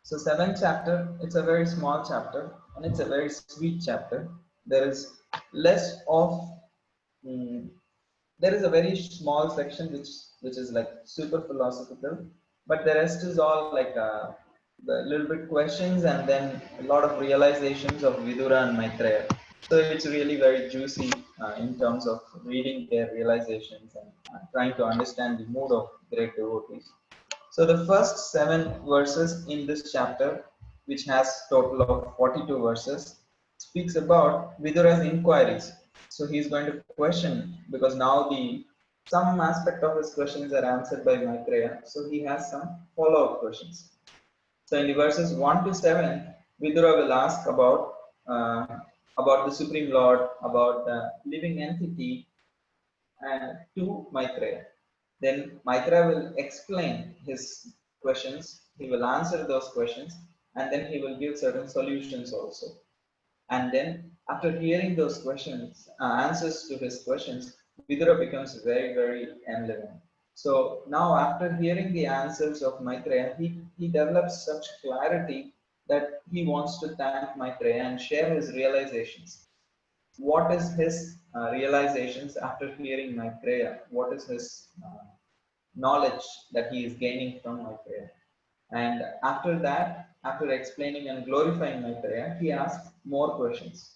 So seventh chapter, it's a very small chapter and it's a very sweet chapter. There is less of mm, there is a very small section which is like super philosophical, but the rest is all like the little bit questions and then a lot of realizations of Vidura and Maitreya. So it's really very juicy in terms of reading their realizations and trying to understand the mood of great devotees. So the first 7 verses in this chapter, which has total of 42 verses, speaks about Vidura's inquiries. So he's going to question because now the some aspect of his questions are answered by Maitreya. So he has some follow-up questions. So in the verses 1 to 7, Vidura will ask uh, about the Supreme Lord, about the living entity, and to Maitreya. Then Maitreya will explain his questions, he will answer those questions, and then he will give certain solutions also. And then after hearing those questions, answers to his questions, Vidura becomes very, very enlivened. So now after hearing the answers of Maitreya, he develops such clarity that he wants to thank Maitreya and share his realizations. What is his realizations after hearing Maitreya? What is his knowledge that he is gaining from Maitreya? And after that, after explaining and glorifying Maitreya, he asks more questions.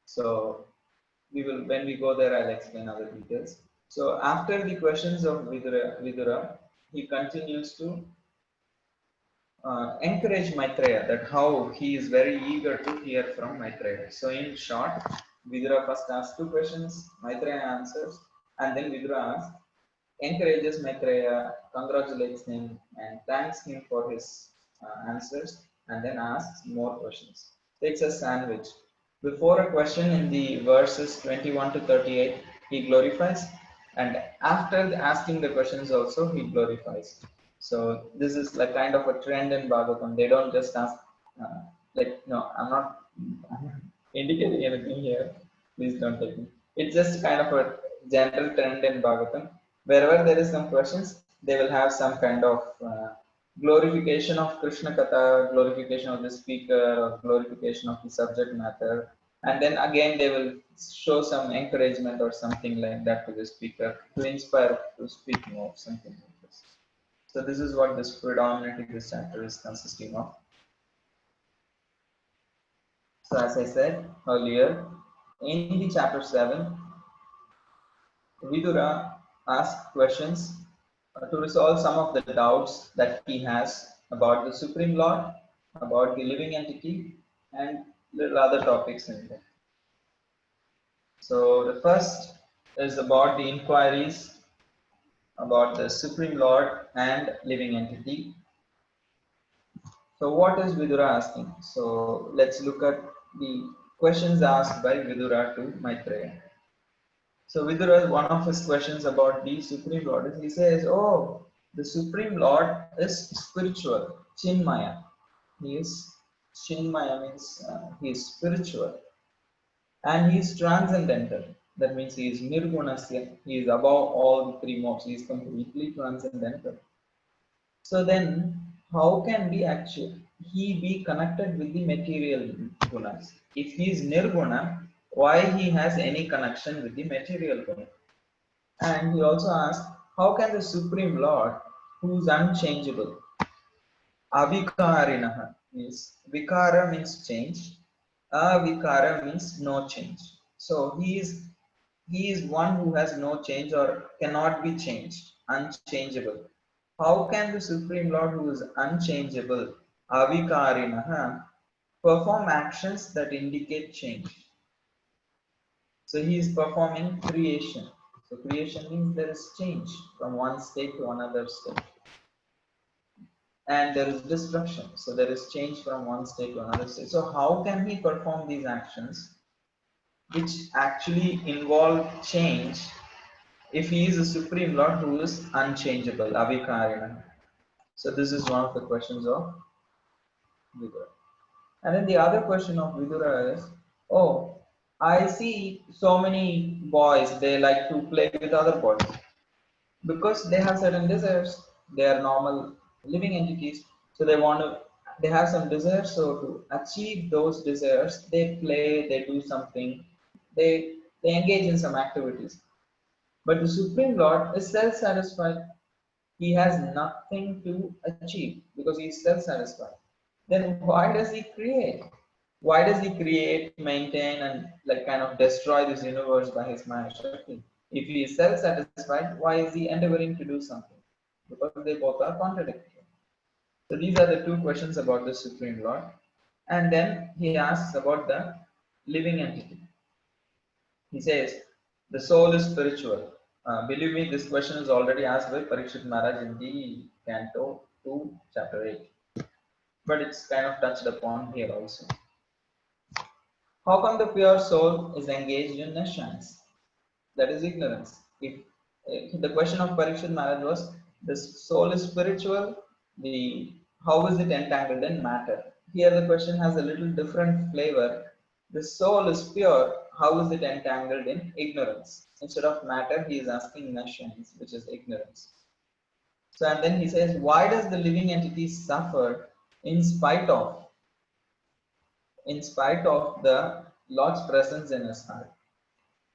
So we will, when we go there, I'll explain other details. So after the questions of Vidura, he continues to encourage Maitreya that how he is very eager to hear from Maitreya. So in short, Vidura first asks 2 questions, Maitreya answers, and then Vidura asks, encourages Maitreya, congratulates him, and thanks him for his answers, and then asks more questions. So it's a sandwich. Before a question in the verses 21 to 38, he glorifies, and after asking the questions also, he glorifies. So this is like kind of a trend in Bhagavatam. They don't just ask, like, no, I'm not indicating anything here. Please don't take me. It's just kind of a general trend in Bhagavatam. Wherever there is some questions, they will have some kind of glorification of Krishna Katha, glorification of the speaker, or glorification of the subject matter. And then again, they will show some encouragement or something like that to the speaker to inspire to speak more, something like this. So this is what this predominantly this chapter is consisting of. So as I said earlier, in the chapter 7, Vidura asks questions to resolve some of the doubts that he has about the Supreme Lord, about the living entity, and little other topics in there. So the first is about the inquiries about the Supreme Lord and living entity. So what is Vidura asking? So let's look at the questions asked by Vidura to Maitreya. So Vidura, one of his questions about the Supreme Lord is he says, oh, the Supreme Lord is spiritual, Chinmaya. He is, Chinmaya means he is spiritual and he is transcendental. That means he is Nirgunasya, he is above all the 3 modes, he is completely transcendental. So then, how can he be connected with the material gunas? If he is nirguna, why he has any connection with the material guna? And he also asks, how can the Supreme Lord, who is unchangeable, avikarinaha means vikara means change, avikara means no change. So he is one who has no change or cannot be changed, unchangeable. How can the Supreme Lord, who is unchangeable, avikarinaha, perform actions that indicate change? So he is performing creation. So creation means there is change from one state to another state. And there is destruction. So there is change from one state to another state. So how can he perform these actions which actually involve change if he is a Supreme Lord who is unchangeable, avikarina? So this is one of the questions of Vidura. And then the other question of Vidura is, oh, I see so many boys, they like to play with other boys because they have certain desires. They are normal living entities, so they want to they have some desires, so to achieve those desires, they play, they do something, they they engage in some activities. But the Supreme Lord is self-satisfied. He has nothing to achieve because he is self-satisfied. Then why does he create? Why does he create, maintain, and like kind of destroy this universe by his Maya Shakti? If he is self-satisfied, why is he endeavoring to do something? Because they both are contradictory. So these are the two questions about the Supreme Lord. And then he asks about the living entity. He says, the soul is spiritual. Believe me, this question is already asked by Parikshit Maharaj in the Canto 2, Chapter 8. But it's kind of touched upon here also. How come the pure soul is engaged in nescience? That is ignorance. If the question of Parikshit Maharaj was, the soul is spiritual, the how is it entangled in matter? Here the question has a little different flavor. The soul is pure, how is it entangled in ignorance? Instead of matter, he is asking nescience, which is ignorance. So and then he says, why does the living entity suffer in spite of the Lord's presence in his heart?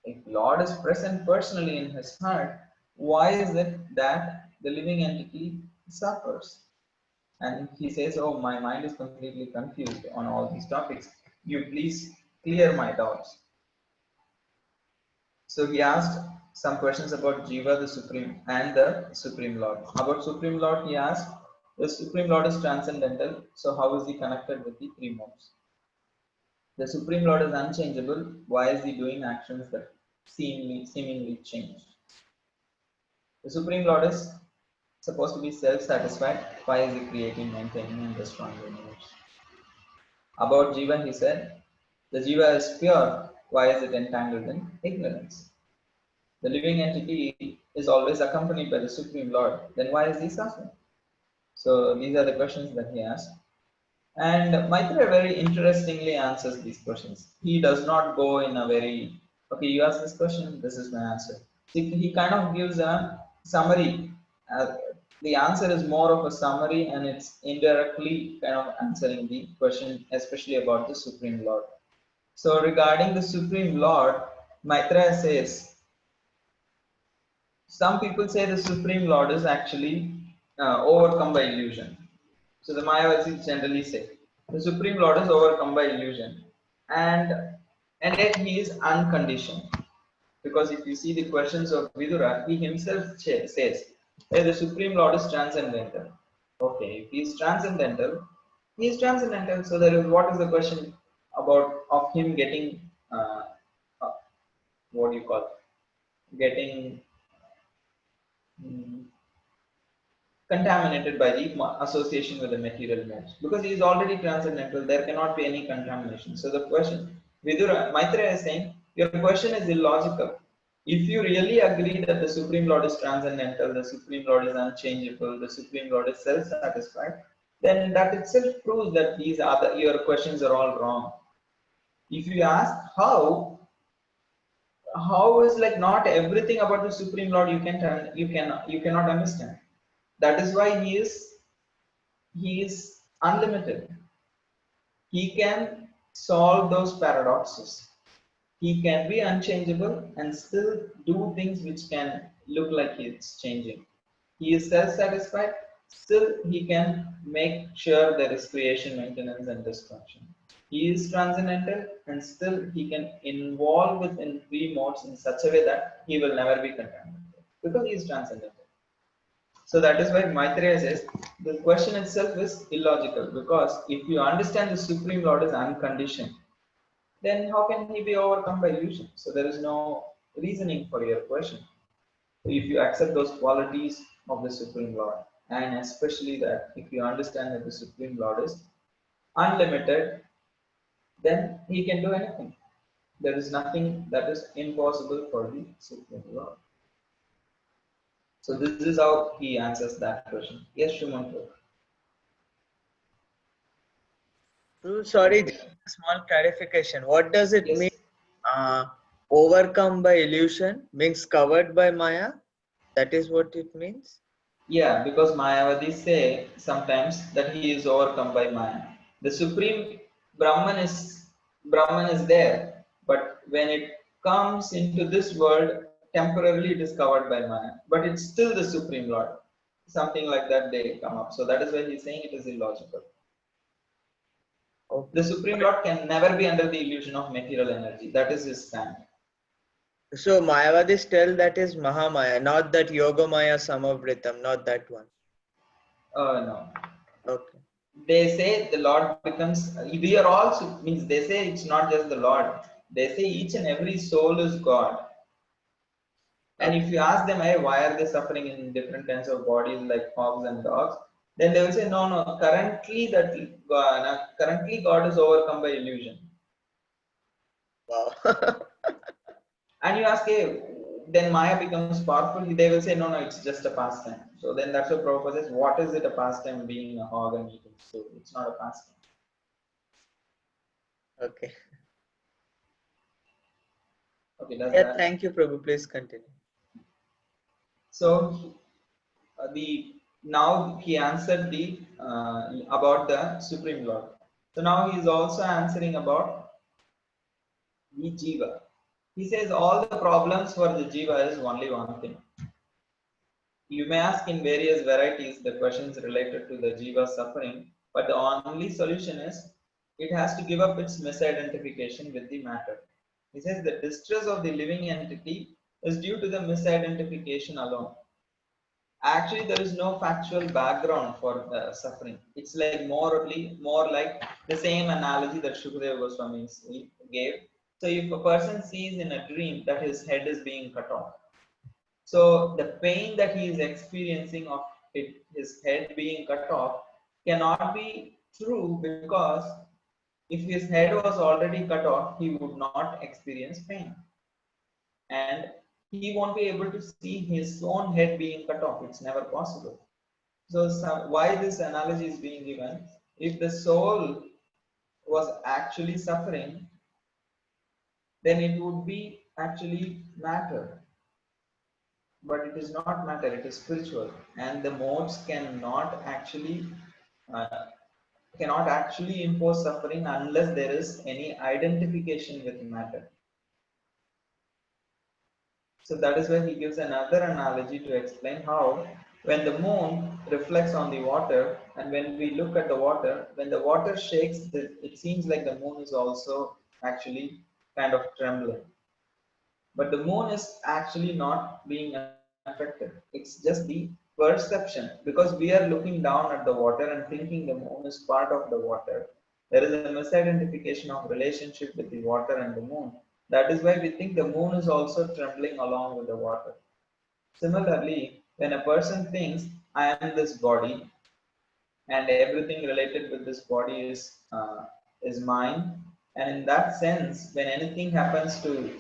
If Lord is present personally in his heart, why is it that the living entity suffers? And he says, oh, my mind is completely confused on all these topics. You please clear my doubts. So he asked some questions about Jiva, the Supreme, and the Supreme Lord. About Supreme Lord, he asked, the Supreme Lord is transcendental, so how is he connected with the three modes? The Supreme Lord is unchangeable, why is he doing actions that seemingly change? The Supreme Lord is supposed to be self-satisfied, why is he creating, maintaining, and destroying the universe? About Jiva, he said, the Jiva is pure, why is it entangled in ignorance? The living entity is always accompanied by the Supreme Lord, then why is he suffering? So these are the questions that he asked. And Maitreya very interestingly answers these questions. He does not go in a very, okay, you ask this question, this is my answer. He kind of gives a summary. The answer is more of a summary and it's indirectly kind of answering the question, especially about the Supreme Lord. So regarding the Supreme Lord, Maitreya says, some people say the Supreme Lord is actually overcome by illusion. So the Mayavadis generally say the Supreme Lord is overcome by illusion, and yet he is unconditioned. Because if you see the questions of Vidura, he himself says, hey, the Supreme Lord is transcendental. Okay, if he is transcendental, he is transcendental. So there is what is the question about of him getting uh, what do you call getting mm, contaminated by the association with the material modes, because he is already transcendental, there cannot be any contamination. So the question, Vidura, Maitreya is saying, your question is illogical. If you really agree that the Supreme Lord is transcendental, the Supreme Lord is unchangeable, the Supreme Lord is self-satisfied, then that itself proves that these other your questions are all wrong. If you ask how is like not everything about the Supreme Lord you cannot understand. That is why he is unlimited. He can solve those paradoxes. He can be unchangeable and still do things which can look like it's changing. He is self-satisfied, still he can make sure there is creation, maintenance, and destruction. He is transcendental and still he can involve within three modes in such a way that he will never be contaminated because he is transcendental. So that is why Maitreya says the question itself is illogical, because if you understand the Supreme Lord is unconditioned, then how can he be overcome by illusion? So there is no reasoning for your question. So if you accept those qualities of the Supreme Lord, and especially that if you understand that the Supreme Lord is unlimited, then he can do anything. There is nothing that is impossible for the Supreme Lord. So this is how he answers that question. Yes, Shumanto. So sorry, just a small clarification. What does it Yes. mean? Uh, Overcome by illusion means covered by Maya. That is what it means. Yeah, because Mayavadis say sometimes that he is overcome by Maya. The supreme Brahman is there, but when it comes into this world, temporarily it is covered by Maya. But it's still the supreme Lord. Something like that they come up. So that is why he's saying it is illogical. The Okay. supreme Lord can never be under the illusion of material energy. That is his stand. So Mayavadis tell that is Mahamaya, not that Yogamaya Samavritam, not that one. No. Okay. They say the Lord becomes, we are also, means they say it's not just the Lord. They say each and every soul is God. And Okay. if you ask them, hey, why are they suffering in different kinds of bodies like hogs and dogs? Then they will say, no, no, currently God is overcome by illusion. Wow. And you ask, hey, then Maya becomes powerful. They will say, no, no, it's just a pastime. So then that's what Prabhupada says, what is it a pastime being a hog and eating? So it's not a pastime. Okay. Okay, does Yeah, that? thank you, Prabhu. Please continue. So the now he answered the about the Supreme Lord. So now he is also answering about the jiva. He says all the problems for the jiva is only one thing. You may ask in various varieties the questions related to the jiva suffering, but the only solution is it has to give up its misidentification with the matter. He says the distress of the living entity is due to the misidentification alone. Actually, there is no factual background for the suffering. It's like more like the same analogy that Shukadeva Goswami gave. So if a person sees in a dream that his head is being cut off, so the pain that he is experiencing of his head being cut off cannot be true, because if his head was already cut off, he would not experience pain. And he won't be able to see his own head being cut off. It's never possible. So, why this analogy is being given? If the soul was actually suffering, then it would be actually matter. But it is not matter, it is spiritual. And the modes uh, cannot actually impose suffering unless there is any identification with matter. So that is why he gives another analogy to explain how when the moon reflects on the water, and when we look at the water, when the water shakes, it seems like the moon is also actually kind of trembling. But the moon is actually not being affected. It's just the perception, because we are looking down at the water and thinking the moon is part of the water. There is a misidentification of relationship with the water and the moon. That is why we think the moon is also trembling along with the water. Similarly, when a person thinks, I am this body and everything related with this body is mine, and in that sense, when anything happens to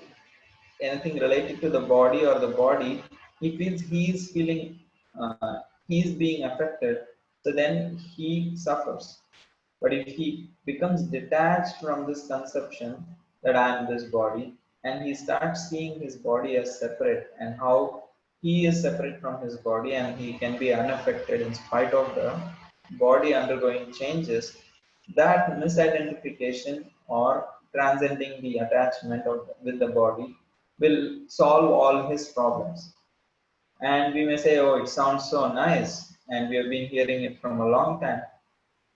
anything related to the body or the body, he feels uh, he is being affected, so then he suffers. But if he becomes detached from this conception that I am this body, and he starts seeing his body as separate and how he is separate from his body and he can be unaffected in spite of the body undergoing changes, that misidentification or transcending the attachment with the body will solve all his problems. And we may say, oh, it sounds so nice, and we have been hearing it from a long time,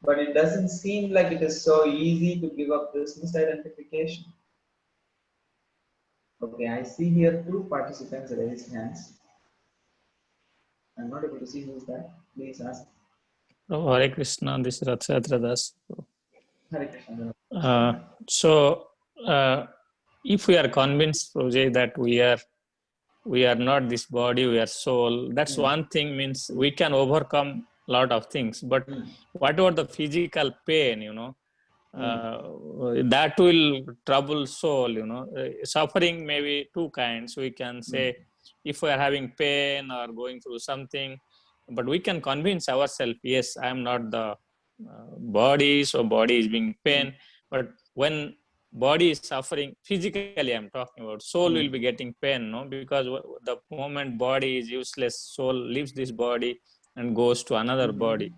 but it doesn't seem like it is so easy to give up this misidentification. Okay, I see here two participants raise hands. I'm not able to see who's that. Please ask. Oh, Hare Krishna, this is Rathayatra Das. Hare Krishna. Uh, so, if we are convinced, Prabhuji, that we are not this body, we are soul, that's one thing, means we can overcome a lot of things. But what about the physical pain, that will trouble soul, suffering may be two kinds. We can say if we are having pain or going through something, but we can convince ourselves, yes, I am not the body, so body is being pain. But when body is suffering physically, I'm talking about, soul will be getting pain, no? Because the moment body is useless, soul leaves this body, and goes to another body.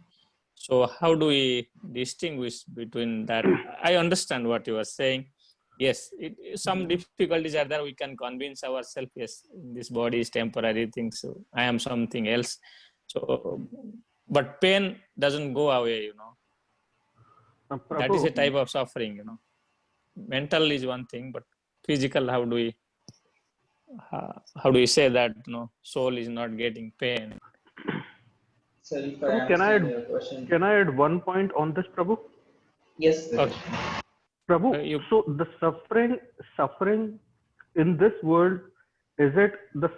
So how do we distinguish between that? I understand what you are saying. Yes, some difficulties are there. We can convince ourselves, yes, this body is temporary thing, so I am something else. So, but pain doesn't go away, you know. That is a Prabhu, type of suffering, you know. Mental is one thing, but physical, how do you say that, you know, soul is not getting pain? So if I Prabhu, understand your question, can I add one point on this, Prabhu? yes, Okay. Ritesh. Prabhu, You so the suffering in this world, is it the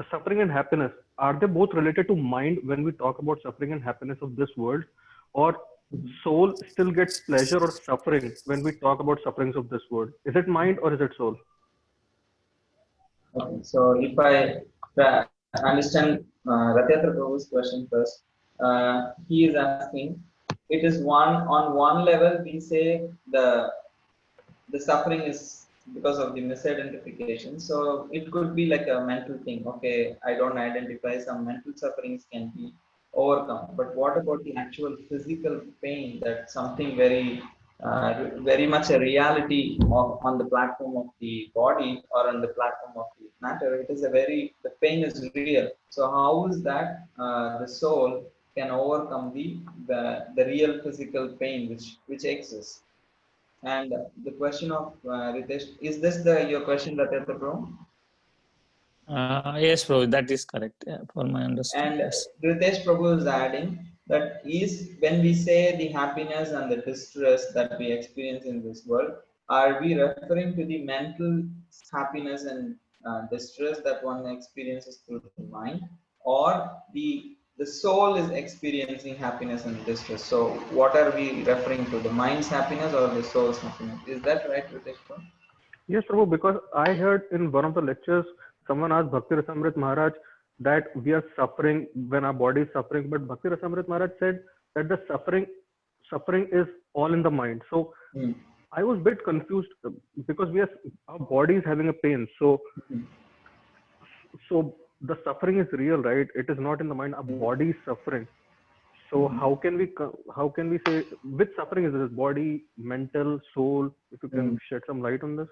suffering and happiness? Are they both related to mind when we talk about suffering and happiness of this world, or soul still gets pleasure or suffering when we talk about sufferings of this world? Is it mind or is it soul? Okay, so if I understand Ratyatra Prabhu's question first, he is asking, it is on one level we say the suffering is because of the misidentification. So it could be like a mental thing. Okay, I don't identify, some mental sufferings can be overcome. But what about the actual physical pain, that something very much a reality on the platform of the body or on the platform of the matter? It is the pain is real. So how is that the soul can overcome the real physical pain which exists? And the question of Ritesh, is this your question, Ratyatra Bro? yes, bro, that is correct. Yeah, for my understanding. And Yes. Ritesh Prabhu is adding that is when we say the happiness and the distress that we experience in this world, are we referring to the mental happiness and distress that one experiences through the mind, or the soul is experiencing happiness and distress? So what are we referring to, the mind's happiness or the soul's happiness? Is that right, Ritesh Prabhu? Yes, Prabhu, because I heard in one of the lectures, someone asked Bhakti Rasamrit Maharaj that we are suffering when our body is suffering, but Bhakti Rasamrit Maharaj said that the suffering is all in the mind. So Hmm. I was a bit confused because our body is having a pain. So the suffering is real, right? It is not in the mind. Our body is suffering. So how can we say which suffering is this? Body, mental, soul? If you can shed some light on this.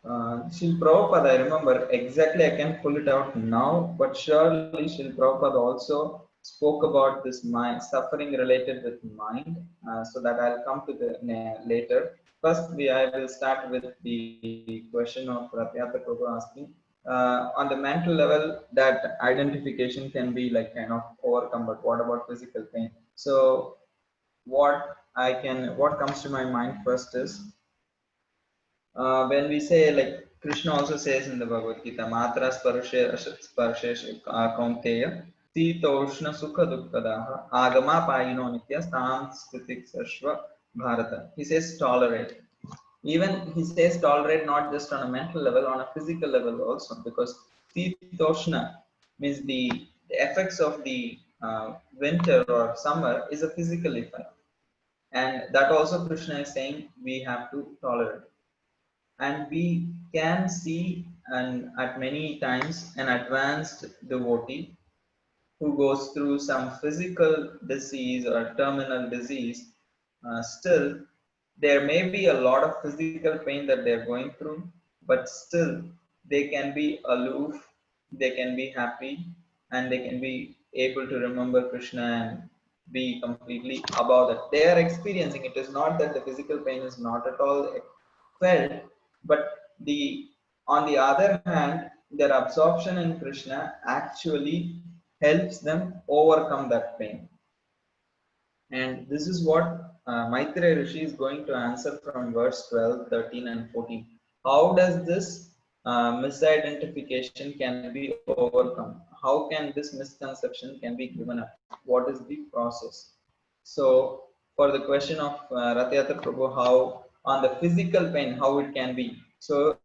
Srila Prabhupada, I remember exactly, I can't pull it out now, but surely Srila Prabhupada also spoke about this mind, suffering related with mind, so that I'll come to the later. First, I will start with the question of Ratyatra Prabhu asking. On the mental level, that identification can be like kind of overcome, but what about physical pain? So, what comes to my mind first is when we say, like Krishna also says in the Bhagavad Gita, Matra sparshe kaunteya sitoshna sukha dukkadaha agama payino nitya samskritik sarshva bharata. He says tolerate. Even he says tolerate not just on a mental level, on a physical level also, because sitoshna means the effects of the winter or summer is a physical effect. And that also Krishna is saying we have to tolerate. And we can see, and at many times, an advanced devotee who goes through some physical disease or terminal disease, still there may be a lot of physical pain that they're going through, but still they can be aloof, they can be happy, and they can be able to remember Krishna and be completely above that. They are experiencing, it is not that the physical pain is not at all felt, but on the other hand, their absorption in Krishna actually helps them overcome that pain. And this is what Maitreya Rishi is going to answer from verse 12, 13, and 14. How does this misidentification can be overcome? How can this misconception can be given up? What is the process? So, for the question of Ratyatra Prabhu, how on the physical pain, how it can be. So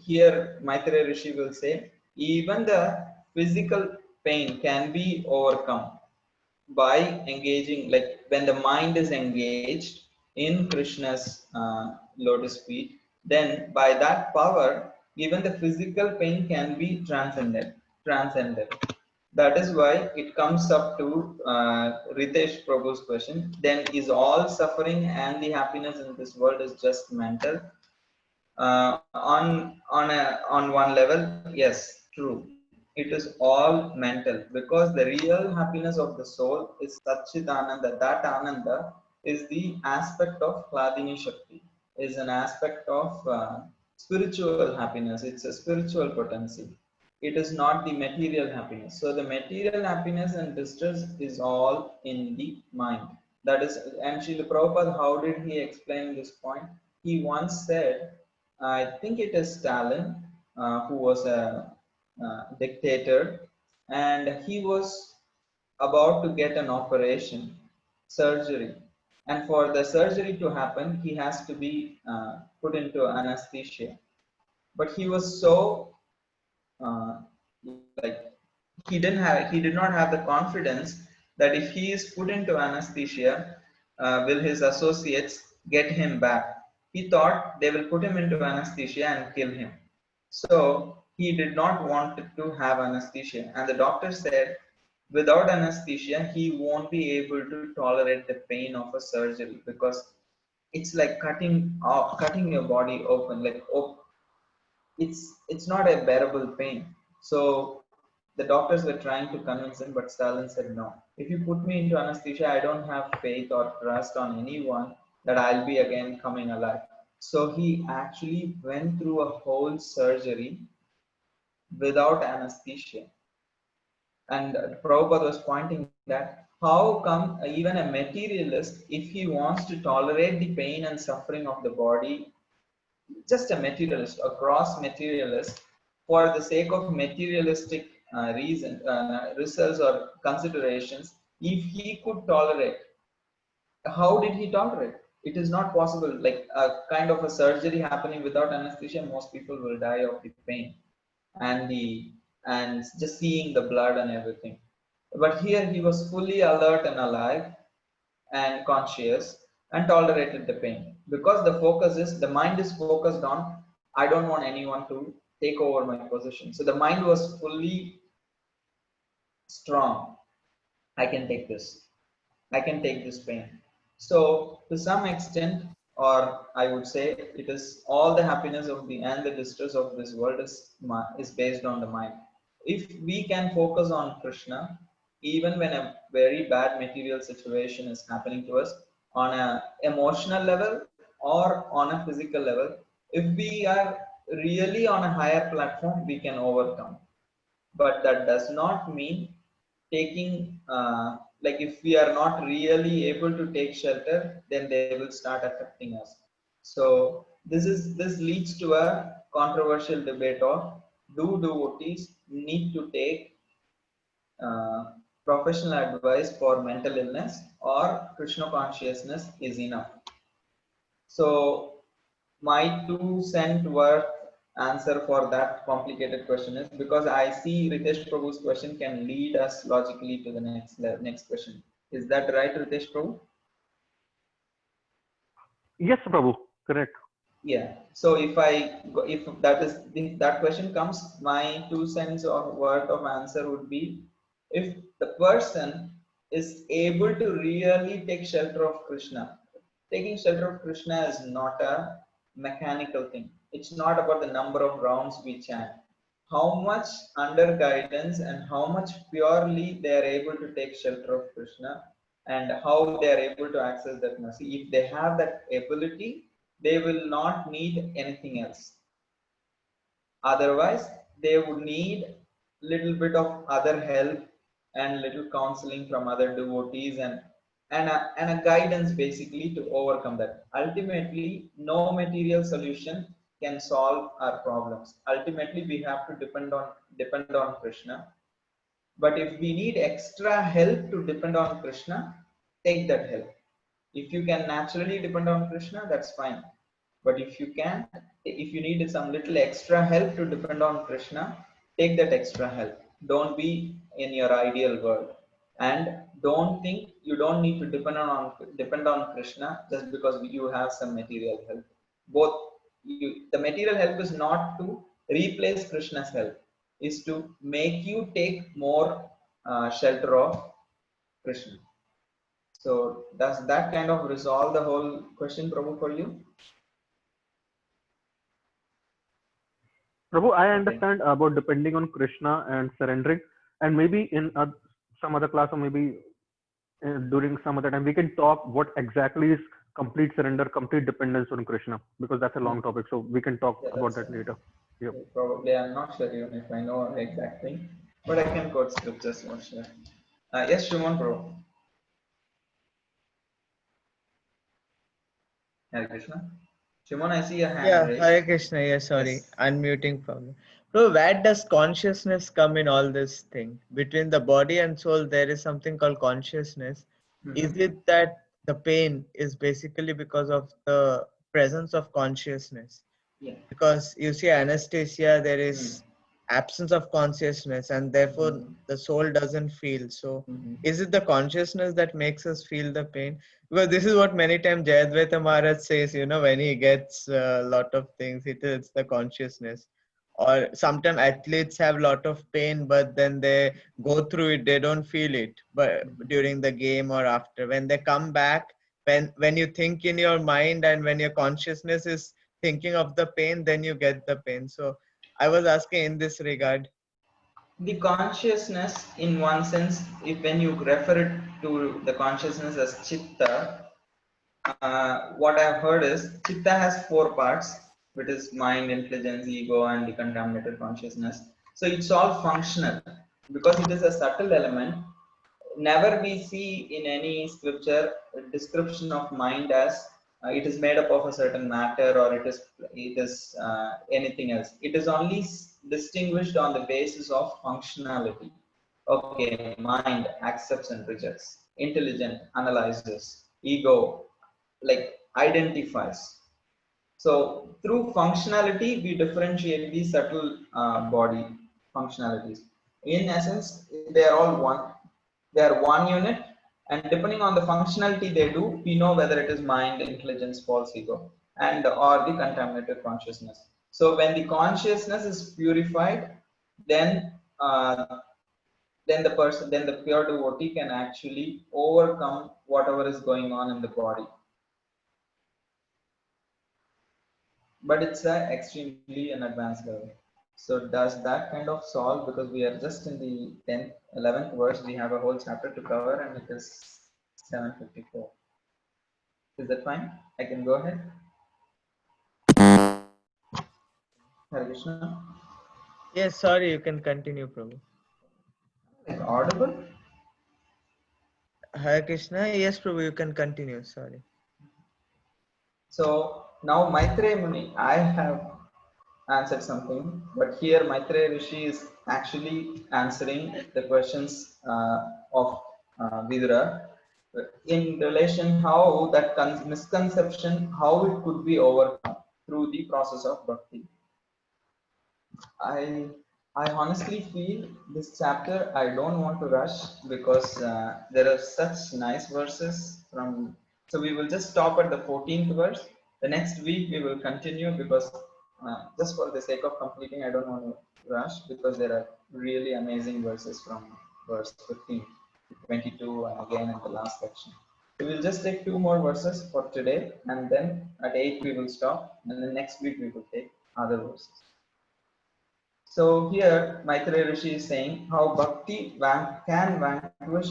here Maitreya Rishi will say, even the physical pain can be overcome by engaging, like when the mind is engaged in Krishna's lotus feet, then by that power, even the physical pain can be transcended. That is why it comes up to Ritesh Prabhu's question. Then is all suffering and the happiness in this world is just mental? On one level, yes, true. It is all mental because the real happiness of the soul is Satchitananda. That Ananda is the aspect of Hladini Shakti, is an aspect of spiritual happiness. It's a spiritual potency. It is not the material happiness. So the material happiness and distress is all in the mind. That is, and Srila Prabhupada, how did he explain this point? He once said, I think it is Stalin, who was a dictator, and he was about to get an operation, surgery. And for the surgery to happen, he has to be put into anesthesia. But he was so uh, like he did not have the confidence that if he is put into anesthesia, will his associates get him back? He thought they will put him into anesthesia and kill him. So he did not want to have anesthesia, and the doctor said without anesthesia he won't be able to tolerate the pain of a surgery because it's like cutting your body open, like it's not a bearable pain. So the doctors were trying to convince him, but Stalin said no. If you put me into anesthesia, I don't have faith or trust on anyone that I'll be again coming alive. So he actually went through a whole surgery without anesthesia. And Prabhupada was pointing that how come even a materialist, if he wants to tolerate the pain and suffering of the body, just a materialist, a gross materialist, for the sake of materialistic results or considerations, if he could tolerate, how did he tolerate? It is not possible. Like a kind of a surgery happening without anesthesia, most people will die of the pain and just seeing the blood and everything. But here he was fully alert and alive and conscious and tolerated the pain because the mind is focused on, I don't want anyone to take over my position. So the mind was fully strong. I can take this. I can take this pain. So to some extent, or I would say, it is all the happiness of the and the distress of this world is based on the mind. If we can focus on Krishna, even when a very bad material situation is happening to us, on an emotional level or on a physical level, if we are really on a higher platform, we can overcome. But that does not mean taking like if we are not really able to take shelter, then they will start affecting us. So this leads to a controversial debate of, do devotees need to take uh, professional advice for mental illness, or Krishna consciousness is enough? So my 2 cent worth answer for that complicated question is, because I see Ritesh Prabhu's question can lead us logically to the next question. Is that right, Ritesh Prabhu? Yes, Prabhu, correct. Yeah. So if that question comes, my 2 cents of worth of answer would be, if the person is able to really take shelter of Krishna. Taking shelter of Krishna is not a mechanical thing. It's not about the number of rounds we chant. How much under guidance and how much purely they are able to take shelter of Krishna, and how they are able to access that mercy. If they have that ability, they will not need anything else. Otherwise, they would need little bit of other help and little counseling from other devotees, and a guidance basically to overcome that. Ultimately, no material solution can solve our problems. Ultimately, we have to depend on Krishna. But if we need extra help to depend on Krishna, take that help. If you can naturally depend on Krishna, that's fine. But if you can't, if you need some little extra help to depend on Krishna, take that extra help. Don't be in your ideal world. And don't think you don't need to depend on Krishna just because you have some material help. Both the material help is not to replace Krishna's help, is to make you take more shelter of Krishna. So does that kind of resolve the whole question, Prabhu, for you? Prabhu, I Okay. understand about depending on Krishna and surrendering, and maybe in some other class or maybe during some other time we can talk what exactly is complete surrender, complete dependence on Krishna, because that's a long topic. So we can talk Yeah, about that's that later. Yep. probably, I'm not sure even if I know the exact thing, but I can quote scriptures for sure. Yes, Shumon, bro. Hare Krishna. Shumon, I see your hand Yeah, raised. Hare Krishna. Yeah, sorry, Yes. unmuting problem. So where does consciousness come in all this thing? Between the body and soul, there is something called consciousness. Is Mhm. it that the pain is basically because of the presence of consciousness? Yeah. Because you see, anesthesia, there Mm. is absence of consciousness, and therefore Mhm. the soul doesn't feel. So Mhm. is it the consciousness that makes us feel the pain? Because this is what many times Jayadvaita Maharaj says, when he gets a lot of things, it's the consciousness. Or sometimes athletes have a lot of pain, but then they go through it, they don't feel it. But during the game or after, when they come back, when you think in your mind and when your consciousness is thinking of the pain, then you get the pain. So I was asking in this regard. The consciousness, in one sense, if when you refer it to the consciousness as chitta, what I've heard is chitta has four parts, which is mind, intelligence, ego, and the contaminated consciousness. So it's all functional because it is a subtle element. Never we see in any scripture a description of mind as it is made up of a certain matter or it is anything else. It is only distinguished on the basis of functionality. Okay, mind accepts and rejects, intelligent analyzes, ego like identifies. So through functionality, we differentiate these subtle body functionalities. In essence, they are all one. They are one unit, and depending on the functionality they do, we know whether it is mind, intelligence, false ego, and or the contaminated consciousness. So when the consciousness is purified, then then the pure devotee can actually overcome whatever is going on in the body. But it's extremely an advanced level. So does that kind of solve, because we are just in the 10th 11th verse, we have a whole chapter to cover and it is 7:54. Is that fine? I can go ahead. Hare Krishna. Yes, sorry, you can continue, Prabhu. Like audible. Hare Krishna. Yes, Prabhu, you can continue. Sorry. So now Maitreya Muni, I have answered something, but here Maitreya Rishi is actually answering the questions of Vidura in relation how that misconception, how it could be overcome through the process of bhakti. I I honestly feel this chapter I don't want to rush because there are such nice verses from. So we will just stop at the 14th verse. The next week we will continue because just for the sake of completing, I don't want to rush because there are really amazing verses from verse 15 to 22 and again in the last section. So we'll just take two more verses for today and then at 8 we will stop and then next week we will take other verses. So here Maitreya Rishi is saying how bhakti can vanquish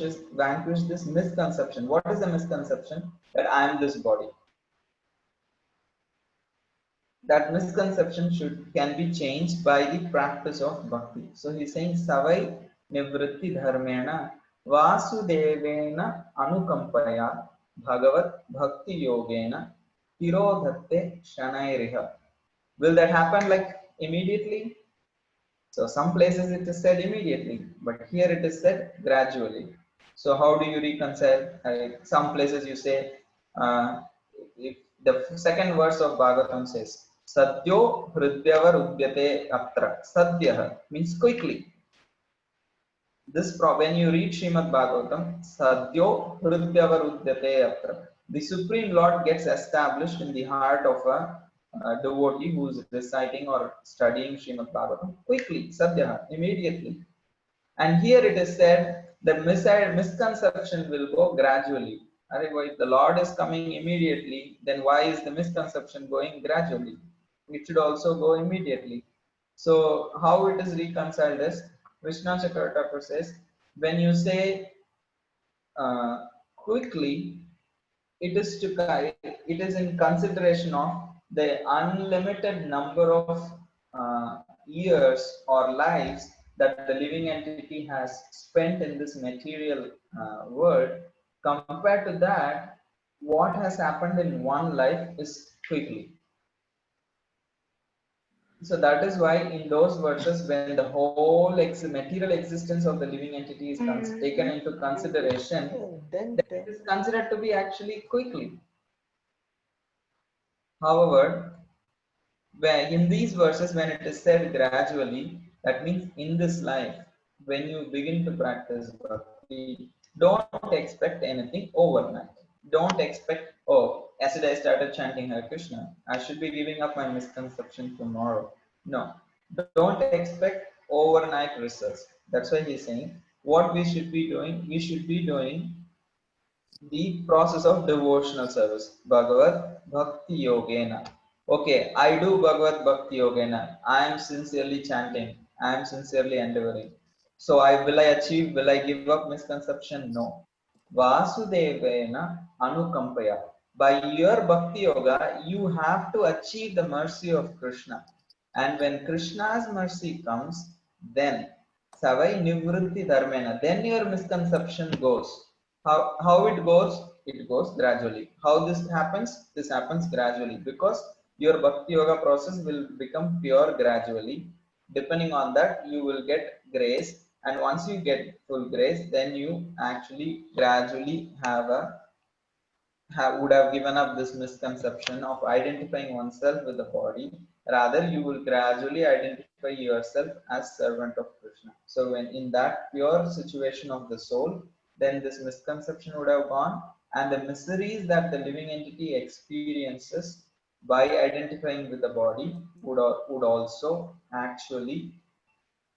this misconception. What is the misconception? That I am this body. That misconception can be changed by the practice of bhakti. So he's saying savai nivritti dharmena vasudevena anukampaya bhagavat bhakti yogena tirodhatte shanairiha. Will that happen like immediately? So some places it is said immediately, but here it is said gradually. So how do you reconcile? Some places you say, if the second verse of Bhagavatam says, Sadyo hridyavar udhyate atra. Sadyah means quickly. When you read Srimad Bhagavatam, Sadyo hridyavar udhyate atra. The Supreme Lord gets established in the heart of a devotee who is reciting or studying Srimad Bhagavatam quickly, sadhya, immediately. And here it is said the misconception will go gradually. If the Lord is coming immediately, then why is the misconception going gradually? It should also go immediately. So how it is reconciled is, Vishnu Chakravarti says, when you say quickly, it is in consideration of the unlimited number of years or lives that the living entity has spent in this material world. Compared to that, what has happened in one life is quickly. So that is why in those verses, when the whole material existence of the living entity is taken into consideration, then it is considered to be actually quickly. However, in these verses, when it is said gradually, that means in this life, when you begin to practice bhakti, don't expect anything overnight. Don't expect, oh, yesterday I started chanting Hare Krishna, I should be giving up my misconception tomorrow. No, don't expect overnight results. That's why he's saying what we should be doing. We should be doing the process of devotional service. Bhagavad Bhakti Yogena. Okay, I do Bhagavad Bhakti Yogena. I am sincerely chanting. I am sincerely endeavoring. So will I achieve, will I give up misconception? No. Vasudevena Anukampaya. By your Bhakti Yoga, you have to achieve the mercy of Krishna. And when Krishna's mercy comes, then Savai Nivritti Dharmena, then your misconception goes. How it goes? It goes gradually. How this happens? This happens gradually because your Bhakti Yoga process will become pure gradually. Depending on that, you will get grace, and once you get full grace, then you actually gradually would have given up this misconception of identifying oneself with the body. Rather, you will gradually identify yourself as servant of Krishna. So when in that pure situation of the soul, then this misconception would have gone, and the miseries that the living entity experiences by identifying with the body would also actually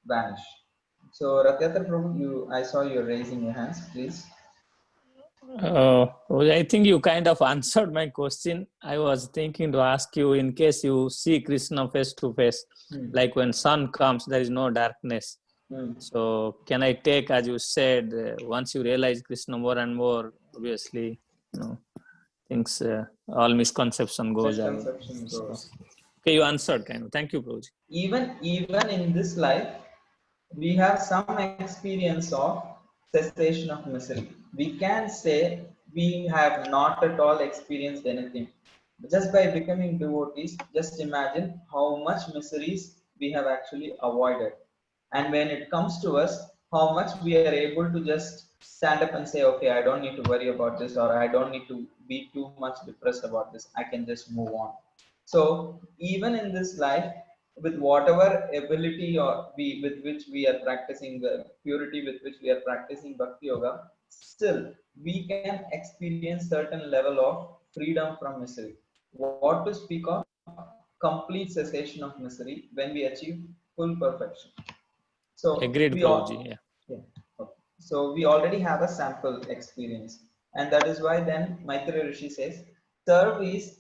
vanish. So Ratyatra Prabhu, I saw you raising your hands, please. Well, I think you kind of answered my question. I was thinking to ask you, in case you see Krishna face to face, like when sun comes, there is no darkness. So can I take, as you said, once you realize Krishna more and more, obviously, things, all misconception goes away. Okay, you answered kind of. Thank you, Prabhuji. Even in this life, we have some experience of cessation of misery. We can say we have not at all experienced anything. Just by becoming devotees, just imagine how much miseries we have actually avoided. And when it comes to us, how much we are able to just stand up and say, okay, I don't need to worry about this, or I don't need to be too much depressed about this. I can just move on. So even in this life, with whatever ability with which we are practicing the purity with which we are practicing Bhakti Yoga, still we can experience certain level of freedom from misery. What to speak of complete cessation of misery when we achieve full perfection. So agreed, Prabhuji. Yeah. Okay. So we already have a sample experience, and that is why then Maitreya Rishi says, service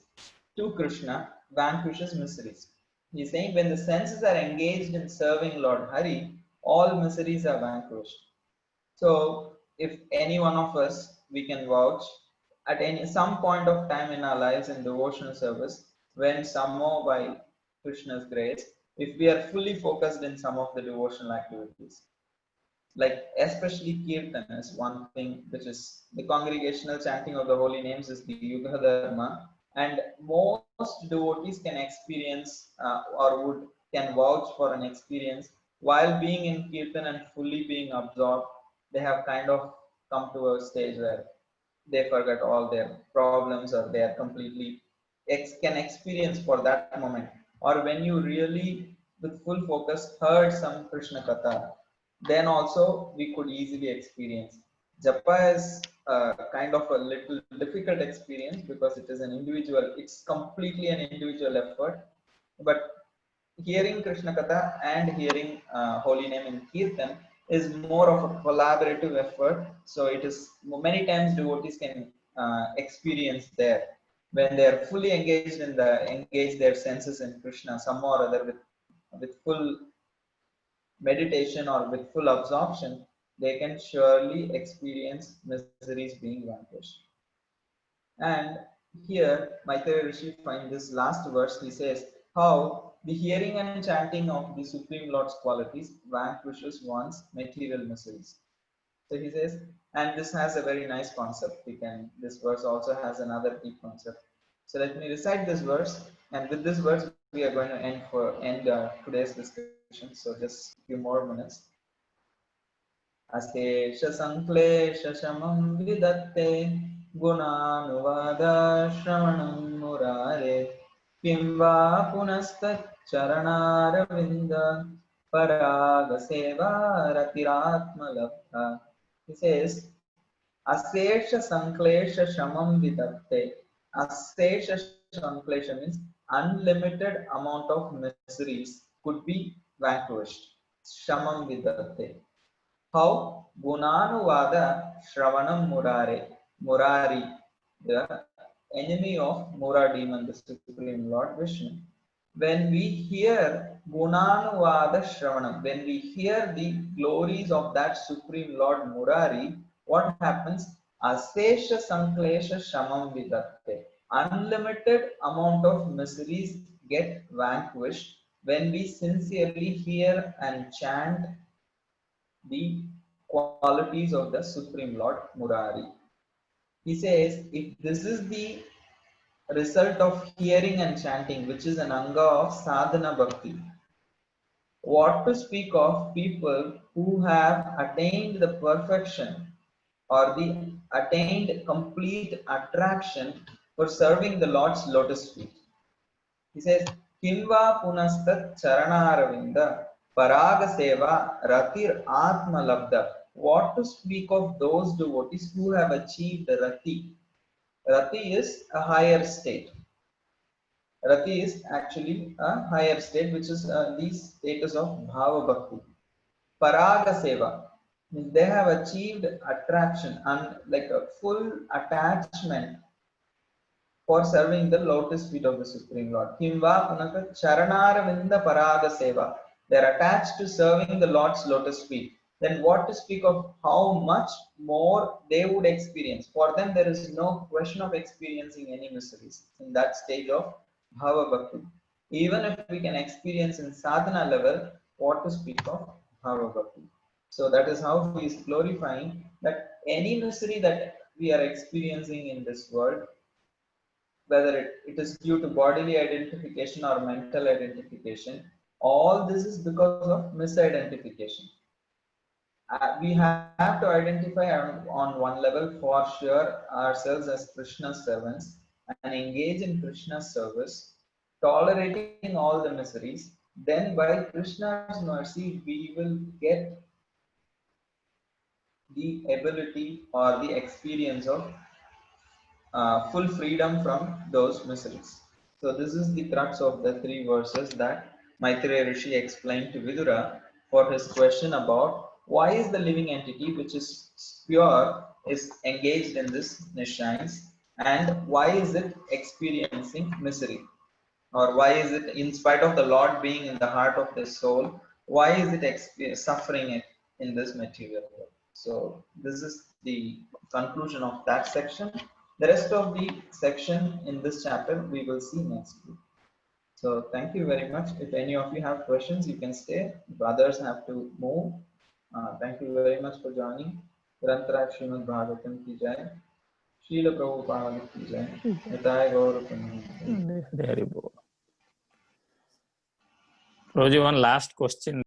to Krishna vanquishes miseries. He's saying when the senses are engaged in serving Lord Hari, all miseries are vanquished. So if any one of us, we can vouch at some point of time in our lives in devotional service, when somehow by Krishna's grace, if we are fully focused in some of the devotional activities, like especially kirtan is one thing, which is the congregational chanting of the holy names is the Yuga Dharma, and most devotees can experience can vouch for an experience while being in kirtan and fully being absorbed. They have kind of come to a stage where they forget all their problems, or they are completely can experience for that moment, or when you really with full focus heard some Krishna Katha, then also we could easily experience. Japa is kind of a little difficult experience because it is it's completely an individual effort. But hearing Krishna Katha and hearing holy name in Kirtan is more of a collaborative effort. So it is many times devotees can experience there when they are fully engaged in engage their senses in Krishna, some or other with full meditation or with full absorption, they can surely experience miseries being vanquished. And here, Maitreya Rishi finds this last verse, he says, how the hearing and chanting of the Supreme Lord's qualities vanquishes one's material miseries. So he says, and this has a very nice concept. This verse also has another deep concept. So let me recite this verse, and with this verse, we are going to end today's discussion. So just a few more minutes. अशेष संक्लेश शमं विदत्ते गुणानुवाद श्रवणं मुरारे किं वा पुनस्तच्चरणारविन्द परागसेवा रतिरात्मलब्धा. He says, Asesha Sanklesha Shamam Vidatte. Asesha Sanklesha means unlimited amount of miseries could be vanquished. Shamam Vidatte. How? Gunanuvada Shravanam Murare. Murari, the enemy of Mura demon, the Supreme Lord Vishnu. When we hear Gunanuvada Shravanam, when we hear the glories of that Supreme Lord Murari, what happens? Asesha Sanklesha Shamam Vidatte. Unlimited amount of miseries get vanquished when we sincerely hear and chant the qualities of the Supreme Lord Murari. He says, if this is the result of hearing and chanting, which is an anga of sadhana bhakti, what to speak of people who have attained the perfection or the attained complete attraction for serving the Lord's lotus feet. He says, Kimva punastat charanaravinda paraga seva ratir atma labda. What to speak of those devotees who have achieved rati? Rati is a higher state. Rati is actually a higher state, which is the status of bhava bhakti. Paraga seva means they have achieved attraction and like a full attachment for serving the lotus feet of the Supreme Lord. Kimva punaka charanaravinda paraga seva. They are attached to serving the Lord's lotus feet. Then what to speak of how much more they would experience? For them, there is no question of experiencing any miseries in that stage of bhava bhakti. Even if we can experience in sadhana level, what to speak of bhava bhakti? So that is how he is glorifying that any misery that we are experiencing in this world, whether it is due to bodily identification or mental identification, all this is because of misidentification. We have to identify on one level for sure ourselves as Krishna's servants and engage in Krishna's service, tolerating all the miseries. Then by Krishna's mercy, we will get the ability or the experience of full freedom from those miseries. So this is the crux of the three verses that Maitreya Rishi explained to Vidura for his question about why is the living entity which is pure is engaged in this nishayans, and why is it experiencing misery, or why is it, in spite of the Lord being in the heart of the soul, why is it suffering it in this material world? So this is the conclusion of that section. The rest of the section in this chapter we will see next week. So thank you very much. If any of you have questions, you can stay. If others have to move, thank you very much for joining. Grantara Srimad Bhagavatam ki jai. Srila Prabhupada ki jai. Nitai Gaura Premanande. Very good. Roji, one last question.